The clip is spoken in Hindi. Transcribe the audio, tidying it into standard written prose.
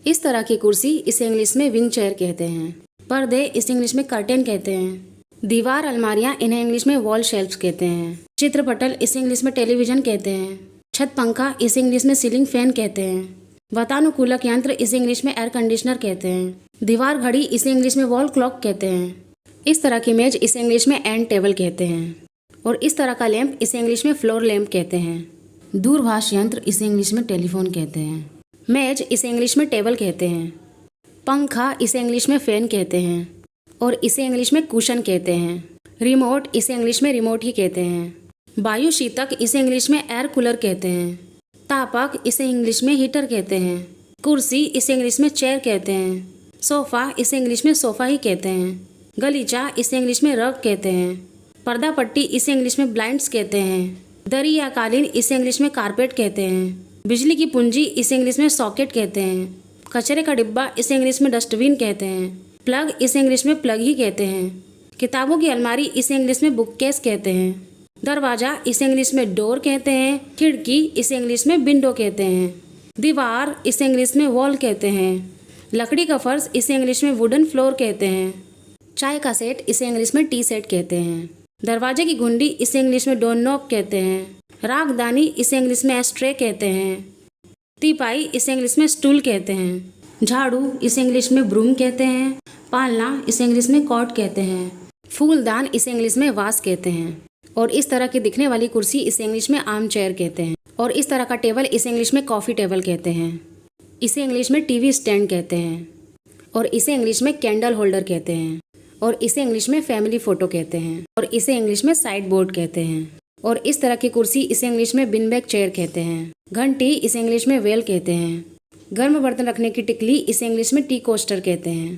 इस तरह की कुर्सी इसे इंग्लिश में विंग चेयर कहते हैं। पर्दे इसे इंग्लिश में कर्टेन कहते हैं। दीवार अलमारियां इन्हें इंग्लिश में वॉल शेल्फ्स कहते हैं। चित्रपटल इसे इंग्लिश में टेलीविजन कहते हैं। छत पंखा इसे इंग्लिश में सीलिंग फैन कहते हैं। वातानुकूलक यंत्र इसे इंग्लिश में एयर कंडीशनर कहते हैं। दीवार घड़ी इसे इंग्लिश में वॉल क्लॉक कहते हैं। इस तरह की मेज इसे इंग्लिश में एंड टेबल कहते हैं। और इस तरह का लैंप इसे इंग्लिश में फ्लोर लैंप कहते हैं। दूरभाष यंत्र इसे इंग्लिश में टेलीफोन कहते हैं। मेज इसे इंग्लिश में टेबल कहते हैं। पंखा इसे इंग्लिश में फैन कहते हैं और इसे इंग्लिश में कुशन कहते हैं। रिमोट इसे इंग्लिश में रिमोट ही कहते हैं। वायु शीतक इसे इंग्लिश में एयर कूलर कहते हैं। तापक इसे इंग्लिश में हीटर कहते हैं। कुर्सी इसे इंग्लिश में चेयर कहते हैं। सोफा इसे इंग्लिश में सोफा ही कहते हैं। गलीचा इसे इंग्लिश में रग कहते हैं। पर्दा पट्टी इसे इंग्लिश में ब्लाइंड्स कहते हैं। दरी या कालीन इसे इंग्लिश में कारपेट कहते हैं। बिजली की पूंजी इसे इंग्लिश में सॉकेट कहते हैं। कचरे का डिब्बा इसे इंग्लिश में डस्टबिन कहते हैं। प्लग इसे इंग्लिश में प्लग ही कहते हैं। किताबों की अलमारी इसे इंग्लिश में बुक केस कहते हैं। दरवाजा इसे इंग्लिश में डोर कहते हैं। खिड़की इसे इंग्लिश में विंडो कहते हैं। दीवार इसे इंग्लिश में वॉल कहते हैं। लकड़ी का फर्श इसे इंग्लिश में वुडन फ्लोर कहते हैं। चाय का सेट इसे इंग्लिश में टी सेट कहते हैं। दरवाजे की घुंडी इसे इंग्लिश में डोर नॉब कहते हैं। राखदानी इसे इंग्लिश में एस्ट्रे कहते हैं। तीपाई इसे इंग्लिश में स्टूल कहते हैं। झाड़ू इसे इंग्लिश में ब्रूम कहते हैं। पालना इसे इंग्लिश में कॉट कहते हैं। फूलदान इसे इंग्लिश में वास कहते हैं। और इस तरह की दिखने वाली कुर्सी इसे इंग्लिश में आर्म चेयर कहते हैं। और इस तरह का टेबल इसे इंग्लिश में कॉफ़ी टेबल कहते हैं। इसे इंग्लिश में टीवी स्टैंड कहते हैं। और इसे इंग्लिश में कैंडल होल्डर कहते हैं। और इसे इंग्लिश में फैमिली फ़ोटो कहते हैं। और इसे इंग्लिश में साइड बोर्ड कहते हैं। और इस तरह की कुर्सी इसे इंग्लिश में बिन बैग चेयर कहते हैं। घंटी इसे इंग्लिश में वेल कहते हैं। गर्म बर्तन रखने की टिकली इसे इंग्लिश में टी कोस्टर कहते हैं।